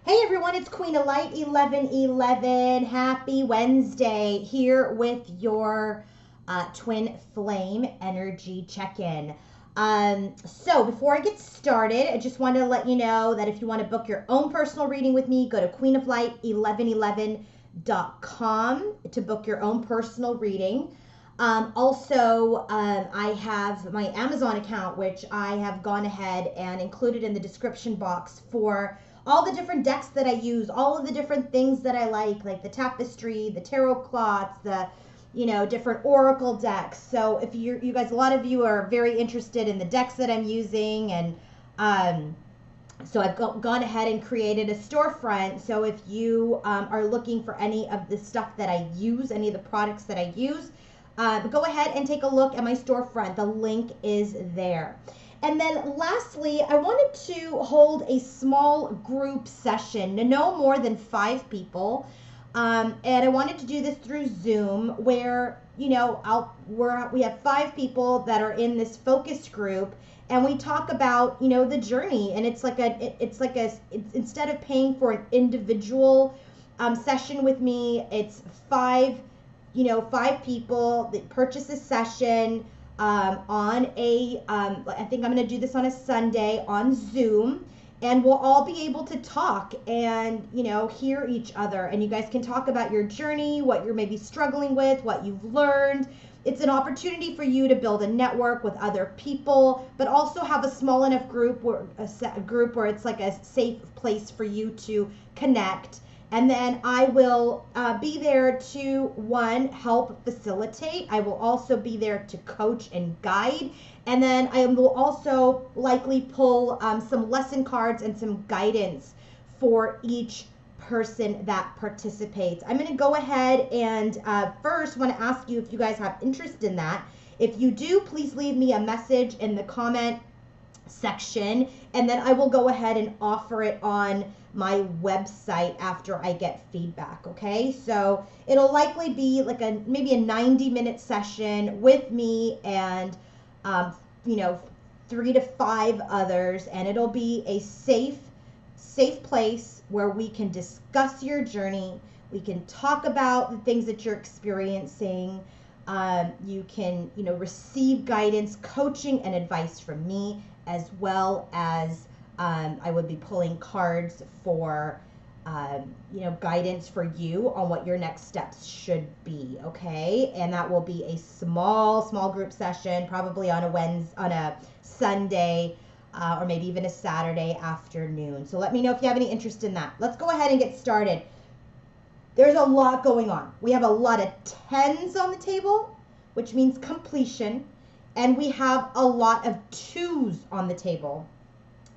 Hey everyone, it's Queen of Light 1111. Happy Wednesday here with your twin flame energy check-in. So before I get started, I just wanted to let you know that if you want to book your own personal reading with me, go to queenoflight1111.com to book your own personal reading. I have my Amazon account, which I have gone ahead and included in the description box for all the different decks that I use, all of the different things that I like the tapestry, the tarot cloths, the different oracle decks. So if you guys, a lot of you are very interested in the decks that I'm using, and so I've gone ahead and created a storefront. So if you are looking for any of the stuff that I use, any of the products that I use, go ahead and take a look at my storefront. The link is there. And then lastly, I wanted to hold a small group session, no more than 5 people. And I wanted to do this through Zoom where, we have 5 people that are in this focus group, and we talk about, the journey. And it's instead of paying for an individual session with me, it's 5 people that purchase a session I think I'm going to do this on a Sunday on Zoom, and we'll all be able to talk and, hear each other. And you guys can talk about your journey, what you're maybe struggling with, what you've learned. It's an opportunity for you to build a network with other people, but also have a small enough group where it's like a safe place for you to connect. And then I will be there to, one, help facilitate. I will also be there to coach and guide. And then I will also likely pull some lesson cards and some guidance for each person that participates. I'm going to go ahead and first want to ask you if you guys have interest in that. If you do, please leave me a message in the comment section, and then I will go ahead and offer it on my website after I get feedback. Okay, so it'll likely be like maybe a 90-minute session with me and 3 to 5 others, and it'll be a safe place where we can discuss your journey. We can talk about the things that you're experiencing. You can receive guidance, coaching, and advice from me, as well as I would be pulling cards for guidance for you on what your next steps should be. Okay, and that will be a small group session, probably on a Sunday, or maybe even a Saturday afternoon. So let me know if you have any interest in that. Let's go ahead and get started. There's a lot going on. We have a lot of 10s on the table, which means completion, and we have a lot of 2s on the table.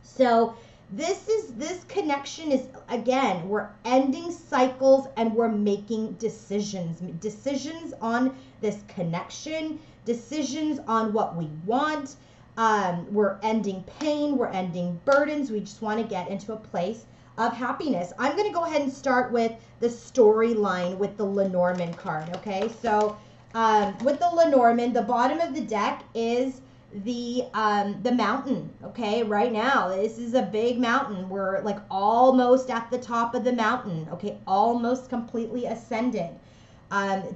So this connection is, again, we're ending cycles and we're making decisions on this connection, decisions on what we want. We're ending pain, we're ending burdens. We just want to get into a place of happiness. I'm going to go ahead and start with the storyline with the Lenormand card. Okay, so with the Lenormand, the bottom of the deck is the mountain. Okay, right now this is a big mountain. We're like almost at the top of the mountain. Okay, almost completely ascended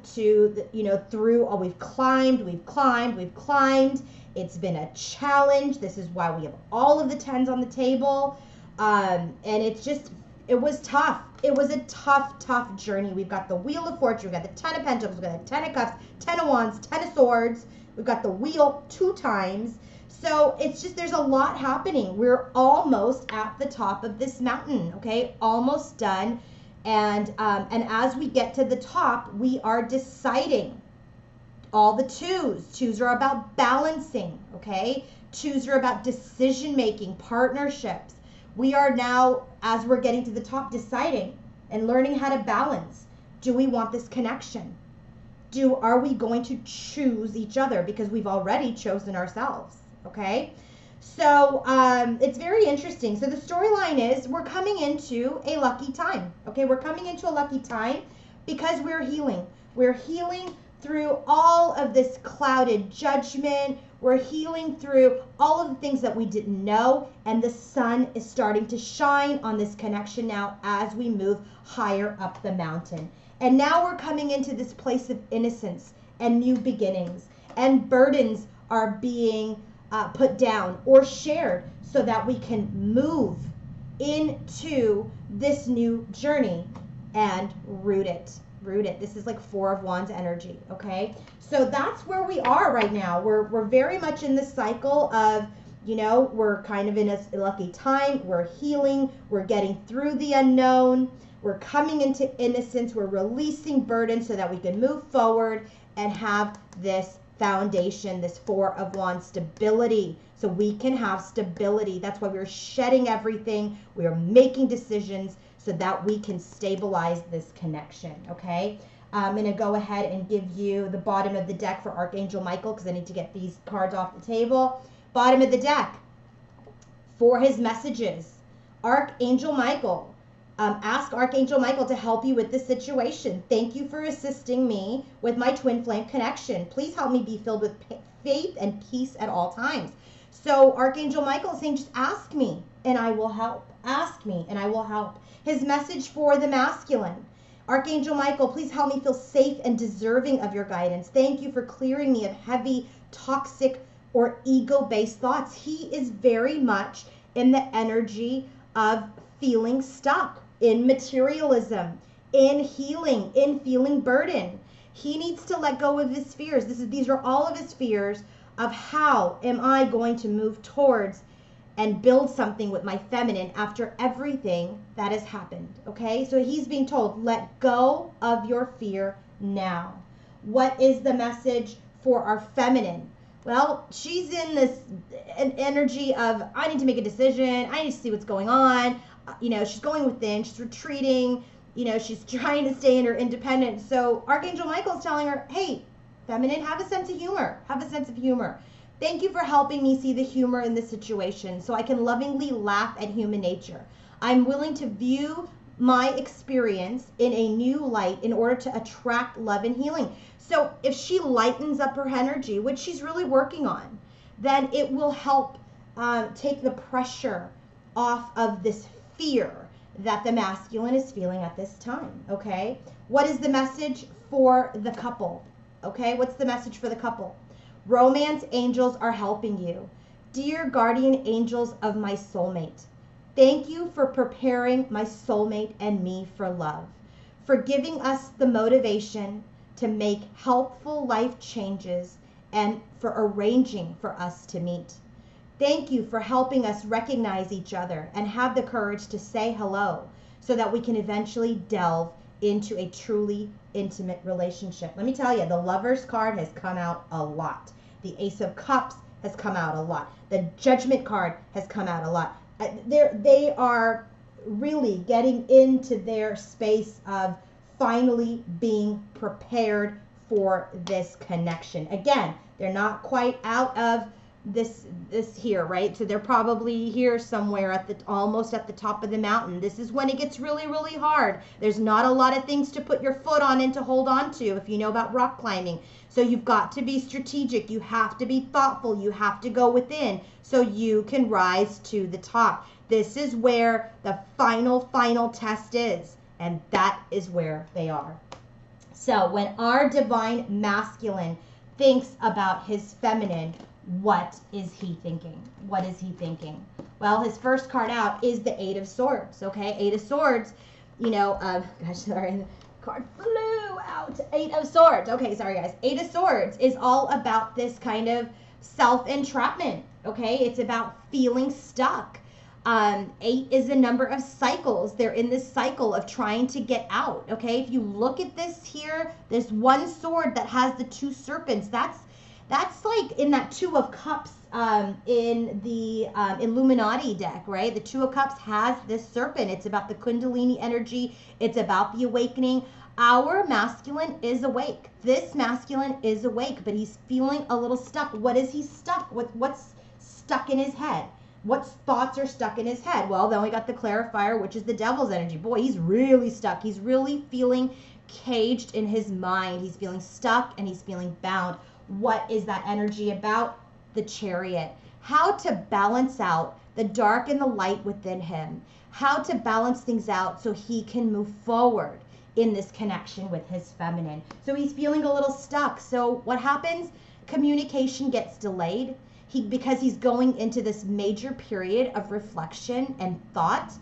through all we've climbed. It's been a challenge. This is why we have all of the 10s on the table. And it was tough. It was a tough journey. We've got the Wheel of Fortune, we've got the 10 of Pentacles, we've got the 10 of Cups, 10 of Wands, 10 of Swords. We've got the Wheel 2 times. So it's just, there's a lot happening. We're almost at the top of this mountain, okay? Almost done. And as we get to the top, we are deciding. All the 2s. 2s are about balancing, okay? 2s are about decision making, partnerships. We are now, as we're getting to the top, deciding and learning how to balance. Do we want this connection? Are we going to choose each other? Because we've already chosen ourselves, okay? So it's very interesting. So the storyline is we're coming into a lucky time, okay? We're coming into a lucky time because we're healing. We're healing through all of this clouded judgment. We're healing through all of the things that we didn't know, and the sun is starting to shine on this connection now as we move higher up the mountain. And now we're coming into this place of innocence and new beginnings, and burdens are being put down or shared so that we can move into this new journey and root it. This is like Four of Wands energy, okay? So that's where we are right now. We're very much in the cycle of, you know, we're kind of in a lucky time. We're healing. We're getting through the unknown. We're coming into innocence. We're releasing burden so that we can move forward and have this foundation, this Four of Wands stability. So we can have stability. That's why we're shedding everything. We're making decisions so that we can stabilize this connection, okay? I'm going to go ahead and give you the bottom of the deck for Archangel Michael because I need to get these cards off the table. Bottom of the deck for his messages. Archangel Michael. Ask Archangel Michael to help you with this situation. Thank you for assisting me with my twin flame connection. Please help me be filled with faith and peace at all times. So Archangel Michael is saying, just ask me and I will help. Ask me and I will help. His message for the masculine. Archangel Michael, please help me feel safe and deserving of your guidance. Thank you for clearing me of heavy, toxic, or ego-based thoughts. He is very much in the energy of feeling stuck, in materialism, in healing, in feeling burden. He needs to let go of his fears. These are all of his fears of how am I going to move towards and build something with my feminine after everything that has happened, okay? So he's being told, let go of your fear now. What is the message for our feminine? Well, she's in this energy of, I need to make a decision. I need to see what's going on. You know, she's going within, she's retreating. You know, she's trying to stay in her independence. So Archangel Michael is telling her, hey, feminine, have a sense of humor. Have a sense of humor. Thank you for helping me see the humor in this situation so I can lovingly laugh at human nature. I'm willing to view my experience in a new light in order to attract love and healing. So if she lightens up her energy, which she's really working on, then it will help take the pressure off of this fear that the masculine is feeling at this time, okay? What is the message for the couple? Okay, what's the message for the couple? Romance angels are helping you. Dear guardian angels of my soulmate, thank you for preparing my soulmate and me for love, for giving us the motivation to make helpful life changes, and for arranging for us to meet. Thank you for helping us recognize each other and have the courage to say hello so that we can eventually delve into a truly intimate relationship. Let me tell you, the Lovers card has come out a lot. The Ace of Cups has come out a lot. The Judgment card has come out a lot. They are really getting into their space of finally being prepared for this connection. Again, they're not quite out of this here, right? So they're probably here somewhere at the almost at the top of the mountain. This is when it gets really, really hard. There's not a lot of things to put your foot on and to hold on to if you know about rock climbing. So you've got to be strategic. You have to be thoughtful. You have to go within so you can rise to the top. This is where the final test is, and that is where they are. So when our divine masculine thinks about his feminine, what is he thinking? What is he thinking? Well, his first card out is the Eight of Swords, okay? Eight of Swords, you know, gosh, sorry, the card flew out. Eight of Swords. Okay, sorry, guys. Eight of Swords is all about this kind of self-entrapment, okay? It's about feeling stuck. Eight is a number of cycles. They're in this cycle of trying to get out, okay? If you look at this here, there's one sword that has the two serpents. That's like in that Two of Cups in the Illuminati deck, right? The Two of Cups has this serpent. It's about the Kundalini energy. It's about the awakening. Our masculine is awake. This masculine is awake, but he's feeling a little stuck. What is he stuck with? What's stuck in his head? What thoughts are stuck in his head? Well, then we got the clarifier, which is the devil's energy. Boy, he's really stuck. He's really feeling caged in his mind. He's feeling stuck and he's feeling bound. What is that energy about? the Chariot, how to balance out the dark and the light within him, how to balance things out so he can move forward in this connection with his feminine. So he's feeling a little stuck. So what happens? Communication gets delayed. Because he's going into this major period of reflection and thought.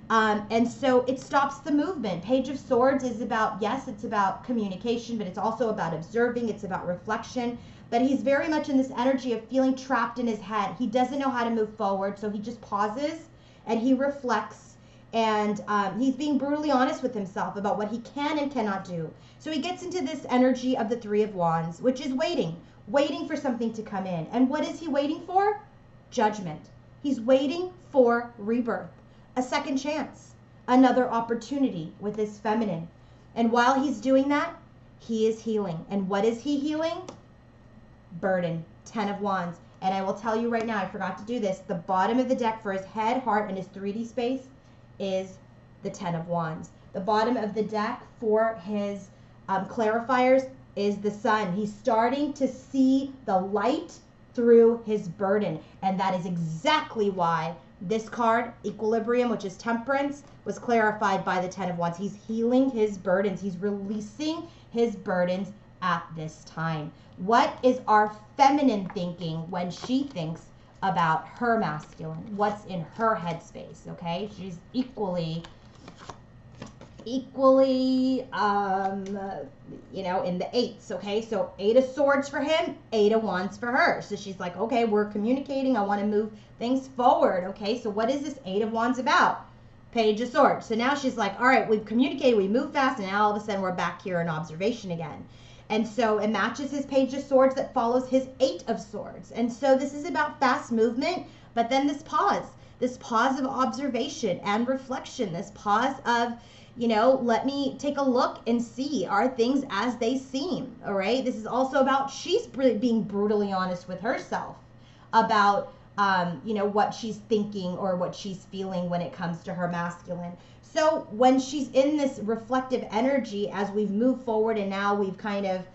And so it stops the movement. Page of Swords is about, yes, it's about communication, but it's also about observing. It's about reflection. But he's very much in this energy of feeling trapped in his head. He doesn't know how to move forward. So he just pauses and he reflects. And he's being brutally honest with himself about what he can and cannot do. So he gets into this energy of the Three of Wands, which is waiting for something to come in. And what is he waiting for? Judgment. He's waiting for rebirth, a second chance, another opportunity with his feminine. And while he's doing that, he is healing. And what is he healing? Burden, 10 of Wands. And I will tell you right now, I forgot to do this, the bottom of the deck for his head, heart, and his 3D space is the 10 of Wands. The bottom of the deck for his clarifiers is the Sun. He's starting to see the light through his burden. And that is exactly why this card, Equilibrium, which is Temperance, was clarified by the 10 of Wands. He's healing his burdens. He's releasing his burdens at this time. What is our feminine thinking when she thinks about her masculine? What's in her headspace? Okay, she's equally in the eights. Okay, so 8 of Swords for him, 8 of Wands for her. So she's like, okay, we're communicating, I want to move things forward. Okay, so what is this 8 of Wands about? Page of Swords. So now she's like, all right, we've communicated, we moved fast, and now all of a sudden we're back here in observation again. And so it matches his Page of Swords that follows his 8 of Swords. And so this is about fast movement, but then this pause of observation and reflection, this pause of, let me take a look and see, are things as they seem? All right. This is also about she's being brutally honest with herself about, what she's thinking or what she's feeling when it comes to her masculine. So when she's in this reflective energy, as we've moved forward and now we've kind of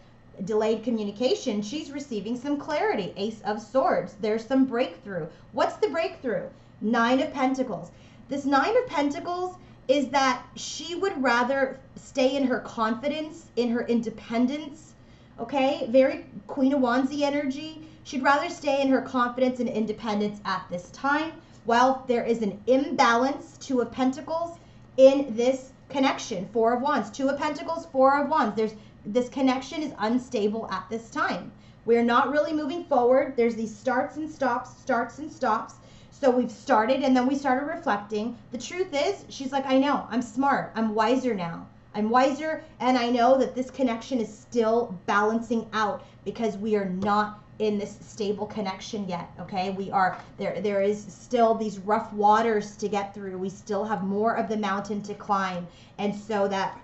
delayed communication, she's receiving some clarity. Ace of Swords. There's some breakthrough. What's the breakthrough? 9 of Pentacles. This 9 of Pentacles is that she would rather stay in her confidence, in her independence, okay? Very Queen of Wandsy energy. She'd rather stay in her confidence and independence at this time. Well, there is an imbalance, 2 of Pentacles, in this connection, 4 of Wands. 2 of Pentacles, 4 of Wands. This connection is unstable at this time. We're not really moving forward. There's these starts and stops, starts and stops. So we've started and then we started reflecting. The truth is, she's like, I know, I'm smart. I'm wiser now. I'm wiser, and I know that this connection is still balancing out because we are not in this stable connection yet. Okay, we are there is still these rough waters to get through. We still have more of the mountain to climb, and so that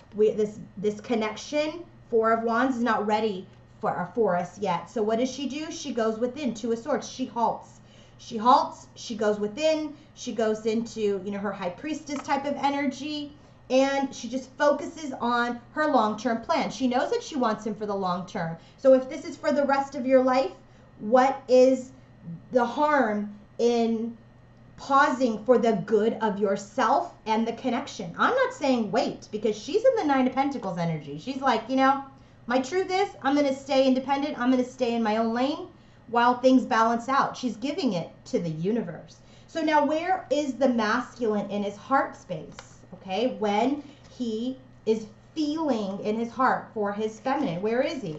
this connection, 4 of Wands, is not ready for us yet. So what does she do? She goes within. 2 of Swords. She halts. She goes within. She goes into her High Priestess type of energy, and she just focuses on her long-term plan. She knows that she wants him for the long term. So if this is for the rest of your life, what is the harm in pausing for the good of yourself and the connection? I'm not saying wait, because she's in the 9 of Pentacles energy. She's like, my truth is, I'm going to stay independent. I'm going to stay in my own lane while things balance out. She's giving it to the universe. So now where is the masculine in his heart space? Okay, when he is feeling in his heart for his feminine, where is he?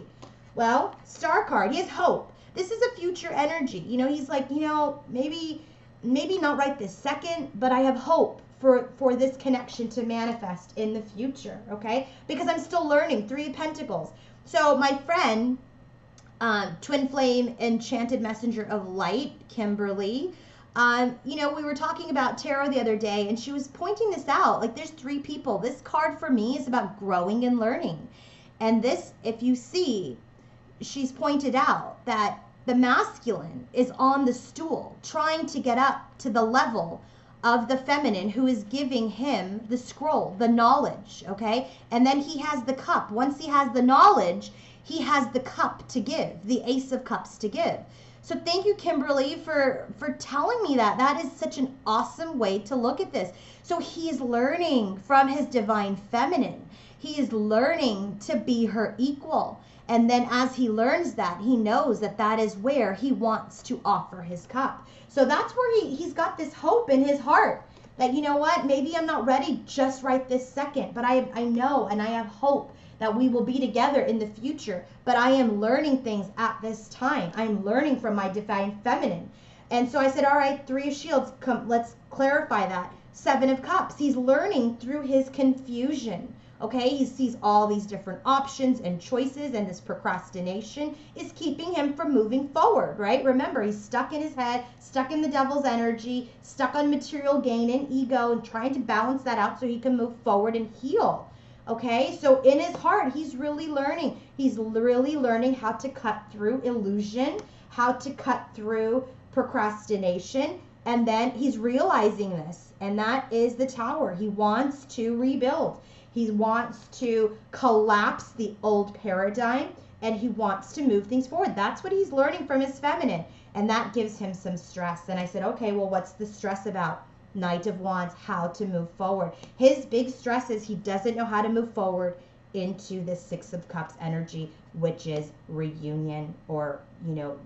Well, Star card, he has hope. This is a future energy. He's like, maybe not right this second, but I have hope for this connection to manifest in the future, okay? Because I'm still learning. 3 of Pentacles. So my friend, Twin Flame Enchanted Messenger of Light, Kimberly, we were talking about tarot the other day, and she was pointing this out. Like, there's 3 people. This card for me is about growing and learning. And this, if you see, she's pointed out that the masculine is on the stool, trying to get up to the level of the feminine, who is giving him the scroll, the knowledge, okay? And then he has the cup. Once he has the knowledge, he has the cup to give, the Ace of Cups to give. So thank you, Kimberly, for telling me that. That is such an awesome way to look at this. So he's learning from his divine feminine. He is learning to be her equal. And then as he learns that, he knows that that is where he wants to offer his cup. So that's where he's got this hope in his heart that, you know what, maybe I'm not ready just right this second, but I know and I have hope that we will be together in the future. But I am learning things at this time. I'm learning from my divine feminine. And so I said, all right, Three of Shields, come, let's clarify that. Seven of Cups, he's learning through his confusion. Okay, he sees all these different options and choices, and this procrastination is keeping him from moving forward, right? Remember, he's stuck in his head, stuck in the devil's energy, stuck on material gain and ego, and trying to balance that out so he can move forward and heal. Okay, so in his heart, he's really learning. He's really learning how to cut through illusion, how to cut through procrastination, and then he's realizing this, and that is the Tower. He wants to rebuild. He wants to collapse the old paradigm, and he wants to move things forward. That's what he's learning from his feminine, and that gives him some stress. And I said, okay, well, what's the stress about? Knight of Wands, how to move forward. His big stress is he doesn't know how to move forward into the Six of Cups energy, which is reunion, or, you know,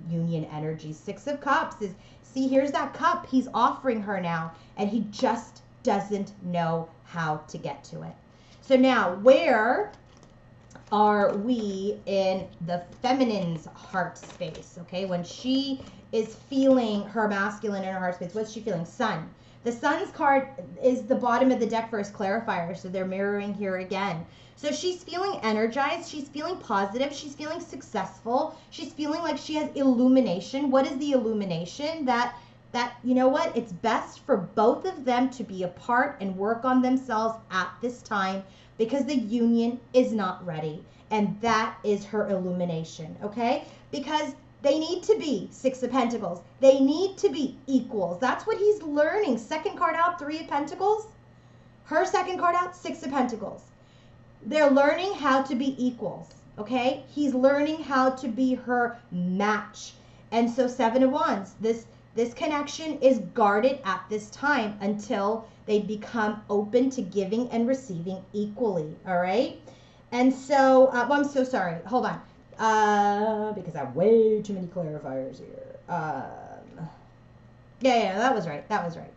union energy. Six of Cups is, see, here's that cup he's offering her now, and he just doesn't know how to get to it. So now, where are we in the feminine's heart space? Okay, when she is feeling her masculine in her heart space, what's she feeling? Sun. The Sun's card is the bottom of the deck for his clarifier, so they're mirroring here again. So she's feeling energized, she's feeling positive, she's feeling successful, she's feeling like she has illumination. What is the illumination? That you know what, it's best for both of them to be apart and work on themselves at this time, because the union is not ready. And that is her illumination, okay? Because they need to be Six of Pentacles. They need to be equals. That's what he's learning. Second card out, Three of Pentacles. Her second card out, Six of Pentacles. They're learning how to be equals, okay? He's learning how to be her match. And so Seven of Wands, this connection is guarded at this time until they become open to giving and receiving equally, all right? And so, I'm so sorry. Hold on. Because I have way too many clarifiers here. Yeah, that was right. That was right.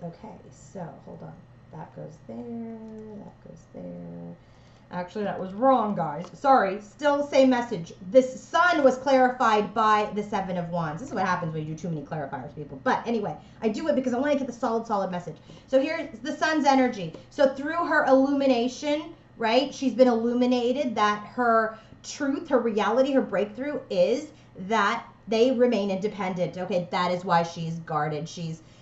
Okay, so hold on. That goes there. That goes there. Actually, that was wrong, guys. Sorry. Still the same message. This Sun was clarified by the Seven of Wands. This is what happens when you do too many clarifiers, people. But anyway, I do it because I want to get the solid message. So here's the Sun's energy. So through her illumination, right, she's been illuminated that her truth, her reality, her breakthrough is that they remain independent. Okay, that is why she's guarded.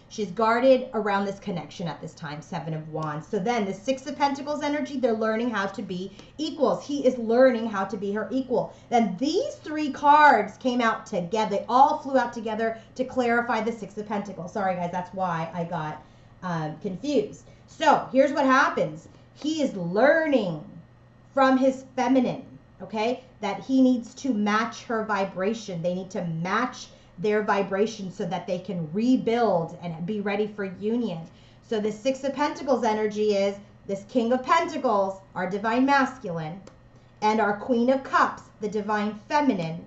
She's guarded around this connection at this time, Seven of Wands. So then the Six of Pentacles energy, they're learning how to be equals. He is learning how to be her equal. Then these three cards came out together. They all flew out together to clarify the Six of Pentacles. Sorry, guys, that's why I got confused. So here's what happens. He is learning from his feminine, okay, that he needs to match her vibration. They need to match their vibration so that they can rebuild and be ready for union. So the Six of Pentacles energy is this King of Pentacles, our divine masculine, and our Queen of Cups, the divine feminine.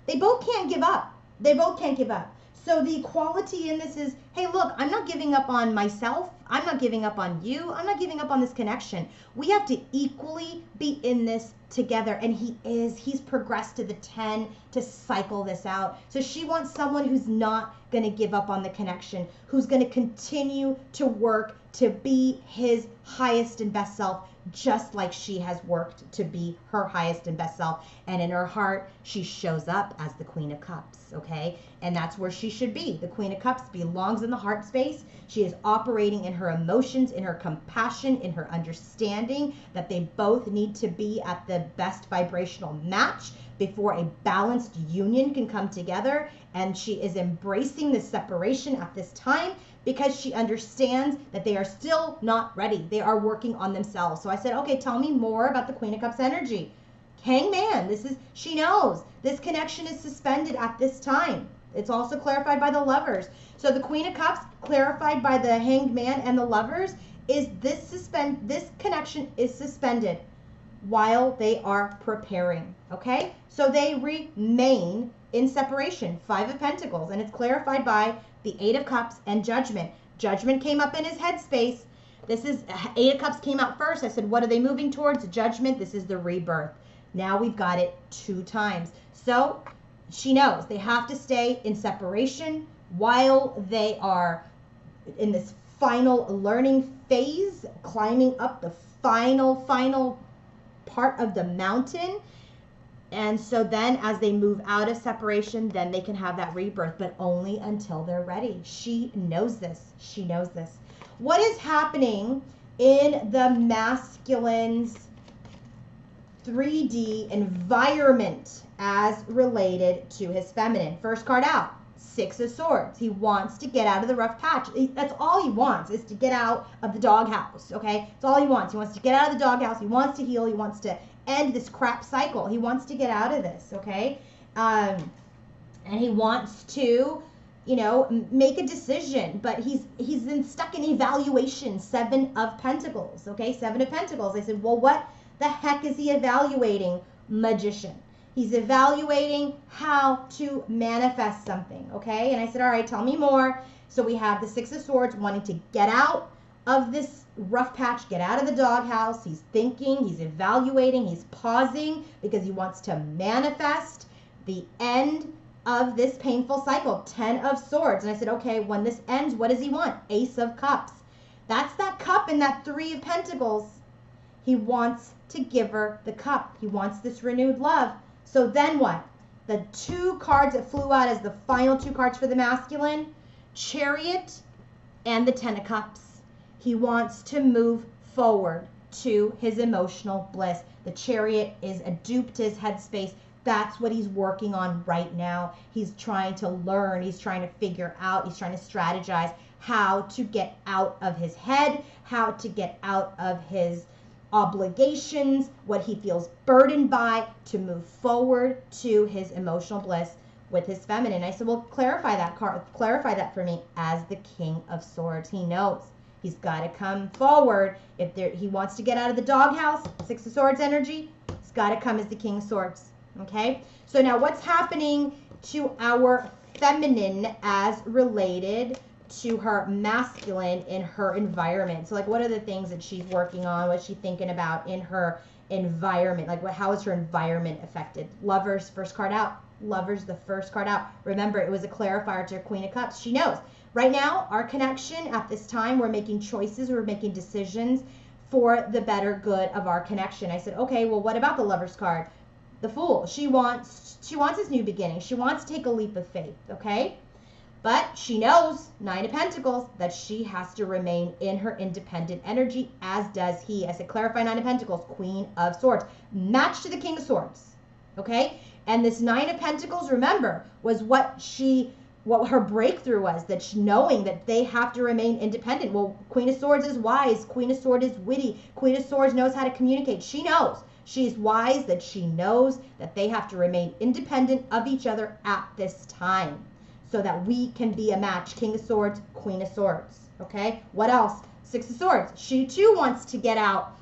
They both can't give up. They both can't give up. So the equality in this is, hey, look, I'm not giving up on myself. I'm not giving up on you. I'm not giving up on this connection. We have to equally be in this together. And he's progressed to the 10 to cycle this out. So she wants someone who's not going to give up on the connection, who's going to continue to work to be his highest and best self, just like she has worked to be her highest and best self. And in her heart, she shows up as the Queen of Cups, okay? And that's where she should be. The Queen of Cups belongs in the heart space. She is operating in her emotions, in her compassion, in her understanding that they both need to be at the best vibrational match before a balanced union can come together. And she is embracing the separation at this time because she understands that they are still not ready. They are working on themselves. So I said, okay, tell me more about the Queen of Cups energy. Hangman, she knows this connection is suspended at this time. It's also clarified by the lovers. So the Queen of Cups, clarified by the Hanged Man and the lovers, is this connection is suspended while they are preparing. Okay? So they remain in separation. 5 of Pentacles. And it's clarified by the 8 of Cups and Judgment. Judgment came up in his headspace. This is 8 of Cups came out first. I said, what are they moving towards? Judgment. This is the rebirth. Now we've got it 2 times. So she knows they have to stay in separation while they are in this final learning phase, climbing up the final part of the mountain. And so then as they move out of separation, then they can have that rebirth, but only until they're ready. She knows this. She knows this. What is happening in the masculine's 3D environment as related to his feminine? First card out, 6 of Swords. He wants to get out of the rough patch. That's all he wants, is to get out of the doghouse, okay? That's all he wants. He wants to get out of the doghouse. He wants to heal. He wants to end this crap cycle. He wants to get out of this, okay? And he wants to, make a decision, but he's stuck in evaluation. 7 of Pentacles, okay? 7 of Pentacles. I said, well, what the heck is he evaluating? Magician. He's evaluating how to manifest something, okay? And I said, all right, tell me more. So we have the 6 of Swords wanting to get out of this rough patch, get out of the doghouse. He's thinking, he's evaluating, he's pausing because he wants to manifest the end of this painful cycle. 10 of Swords. And I said, okay, when this ends, what does he want? Ace of Cups. That's that cup in that 3 of Pentacles. He wants to give her the cup. He wants this renewed love. So then what? The 2 cards that flew out as the final 2 cards for the masculine, Chariot and the 10 of Cups. He wants to move forward to his emotional bliss. The Chariot is a dupe to his headspace. That's what he's working on right now. He's trying to learn. He's trying to figure out. He's trying to strategize how to get out of his head, how to get out of his obligations, what he feels burdened by, to move forward to his emotional bliss with his feminine. I said, well, clarify that card. Clarify that for me as the King of Swords. He knows he's got to come forward. If he wants to get out of the doghouse, 6 of Swords energy, he's got to come as the King of Swords. Okay? So now what's happening to our feminine as related to her masculine in her environment? So like, what are the things that she's working on? What's she thinking about in her environment? Like, how is her environment affected? Lovers, first card out. Lovers, the first card out. Remember, it was a clarifier to her Queen of Cups. She knows. Right now, our connection at this time, we're making choices, we're making decisions for the better good of our connection. I said, okay, well, what about the Lover's card? The Fool. She wants this new beginning. She wants to take a leap of faith, okay? But she knows, 9 of Pentacles, that she has to remain in her independent energy, as does he. I said, clarify 9 of Pentacles, Queen of Swords. Match to the King of Swords, okay? And this 9 of Pentacles, remember, was what her breakthrough was, that knowing that they have to remain independent. Well, Queen of Swords is wise. Queen of Swords is witty. Queen of Swords knows how to communicate. She knows. She's wise, that she knows that they have to remain independent of each other at this time so that we can be a match. King of Swords, Queen of Swords. Okay? What else? 6 of Swords. She too wants to get out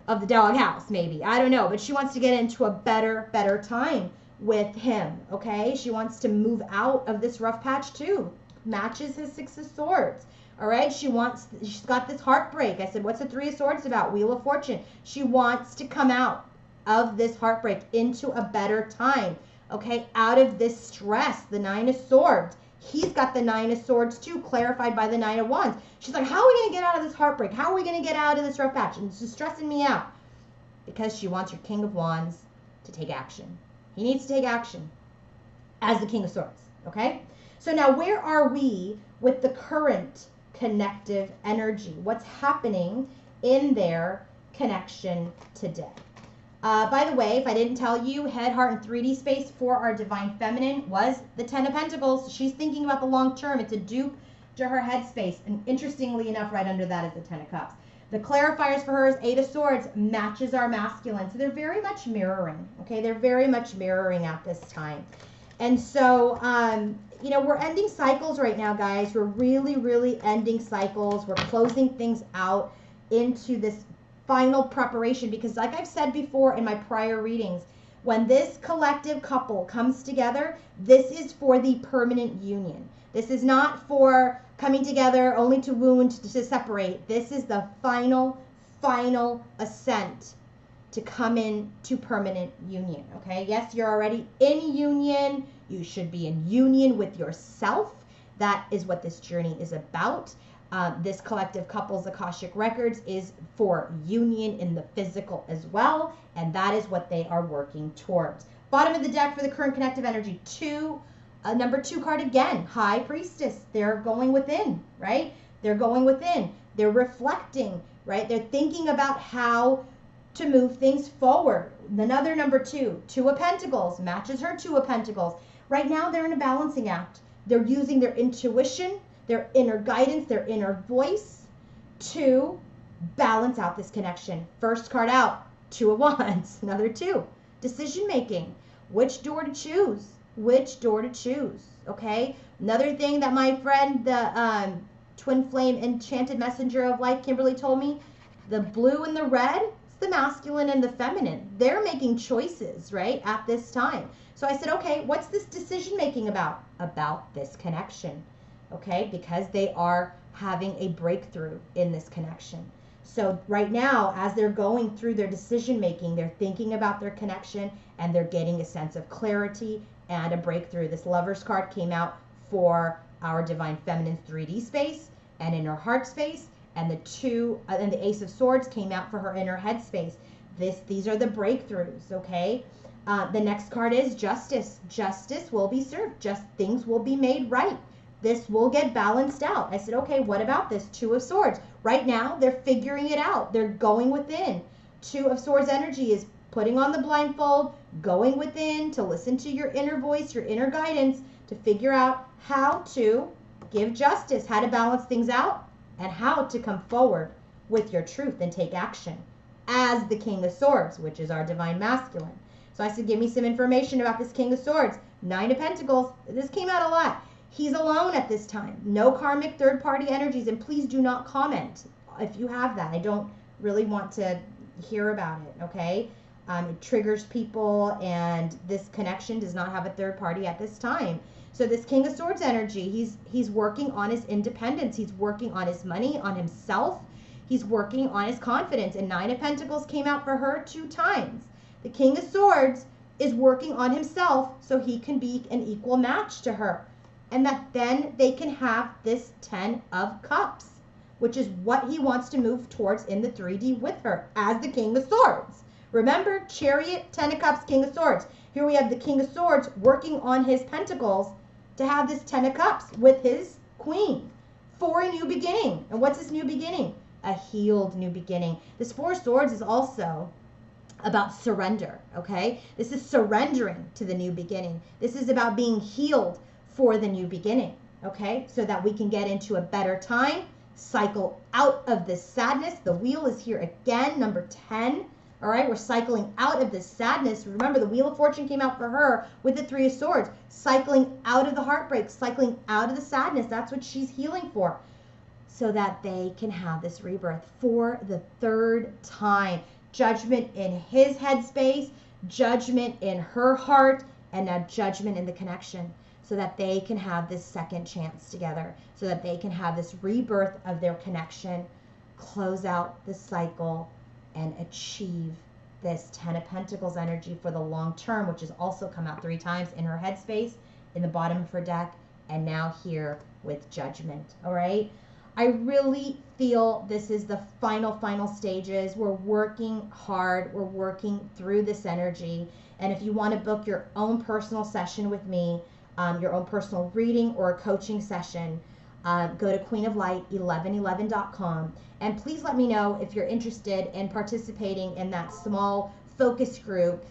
of the doghouse, maybe. I don't know. But she wants to get into a better time with him. Okay? She wants to move out of this rough patch too. Matches his 6 of Swords. All right? She's got this heartbreak. I said, what's the 3 of Swords about? Wheel of Fortune. She wants to come out of this heartbreak into a better time. Okay? Out of this stress. The 9 of Swords. He's got the 9 of Swords too, clarified by the 9 of Wands. She's like, how are we going to get out of this heartbreak? How are we going to get out of this rough patch? And it's just stressing me out. Because she wants her King of Wands to take action. He needs to take action as the King of Swords. Okay? So now where are we with the current connective energy? What's happening in their connection today? By the way, if I didn't tell you, head, heart, and 3D space for our Divine Feminine was the 10 of Pentacles. She's thinking about the long term. It's a dupe to her head space. And interestingly enough, right under that is the 10 of Cups. The clarifiers for her is 8 of Swords, matches our masculine. So they're very much mirroring, okay? They're very much mirroring at this time. And so, you know, we're ending cycles right now, guys. We're really, really ending cycles. We're closing things out into this final preparation because, like I've said before in my prior readings, when this collective couple comes together, this is for the permanent union. This is not for coming together only to wound, to separate. This is the final ascent to come in to permanent union, okay? Yes, you're already in union. You should be in union with yourself. That is what this journey is about. This collective couples Akashic Records is for union in the physical as well, and that is what they are working towards. Bottom of the deck for the current connective energy, number 2 card again, High Priestess. They're going within, right? They're going within. They're reflecting, right? They're thinking about how to move things forward. Another number 2, 2 of Pentacles, matches her 2 of Pentacles. Right now, they're in a balancing act. They're using their intuition, their inner guidance, their inner voice to balance out this connection. First card out, 2 of Wands, another 2. Decision making. Which door to choose? Which door to choose? Okay. Another thing that my friend, the twin flame enchanted messenger of light, Kimberly, told me, the blue and the red, it's the masculine and the feminine. They're making choices, right, at this time. So I said, okay, what's this decision making about? About this connection. Okay, because they are having a breakthrough in this connection. So right now, as they're going through their decision making, they're thinking about their connection and they're getting a sense of clarity and a breakthrough. This Lover's card came out for our Divine Feminine 3D space and inner heart space, and the Ace of Swords came out for her inner head space. These are the breakthroughs, okay? The next card is Justice. Justice will be served. Just things will be made right. This will get balanced out. I said, okay, what about this 2 of Swords? Right now, they're figuring it out. They're going within. 2 of Swords energy is putting on the blindfold, going within to listen to your inner voice, your inner guidance, to figure out how to give justice, how to balance things out, and how to come forward with your truth and take action as the King of Swords, which is our divine masculine. So I said, give me some information about this King of Swords. 9 of Pentacles. This came out a lot. He's alone at this time. No karmic third-party energies. And please do not comment if you have that. I don't really want to hear about it, okay? It triggers people, and this connection does not have a third party at this time. So this King of Swords energy, he's working on his independence. He's working on his money, on himself. He's working on his confidence. And 9 of Pentacles came out for her 2 times. The King of Swords is working on himself so he can be an equal match to her. And that then they can have this 10 of Cups, which is what he wants to move towards in the 3D with her as the King of Swords. Remember, Chariot, 10 of Cups, King of Swords. Here we have the King of Swords working on his pentacles to have this 10 of Cups with his Queen for a new beginning. And what's this new beginning? A healed new beginning. This 4 of Swords is also about surrender, okay? This is surrendering to the new beginning. This is about being healed for the new beginning, okay? So that we can get into a better time, cycle out of this sadness. The wheel is here again, number 10. All right, we're cycling out of this sadness. Remember, the Wheel of Fortune came out for her with the 3 of Swords, cycling out of the heartbreak, cycling out of the sadness. That's what she's healing for, so that they can have this rebirth for the 3rd time. Judgment in his headspace, judgment in her heart, and now judgment in the connection, so that they can have this second chance together, so that they can have this rebirth of their connection, close out the cycle, and achieve this 10 of Pentacles energy for the long term, which has also come out 3 times in her headspace, in the bottom of her deck, and now here with Judgment. All right. I really feel this is the final stages. We're working hard. We're working through this energy. And if you want to book your own personal session with me, your own personal reading or a coaching session, go to queenoflight1111.com. And please let me know if you're interested in participating in that small focus group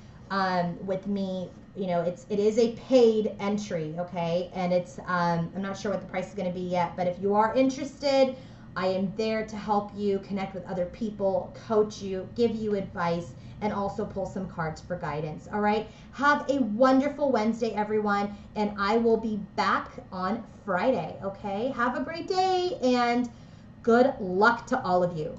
with me. You know, it is a paid entry, okay? And it's I'm not sure what the price is going to be yet, but if you are interested, I am there to help you connect with other people, coach you, give you advice, and also pull some cards for guidance. All right. Have a wonderful Wednesday, everyone. And I will be back on Friday. Okay. Have a great day and good luck to all of you.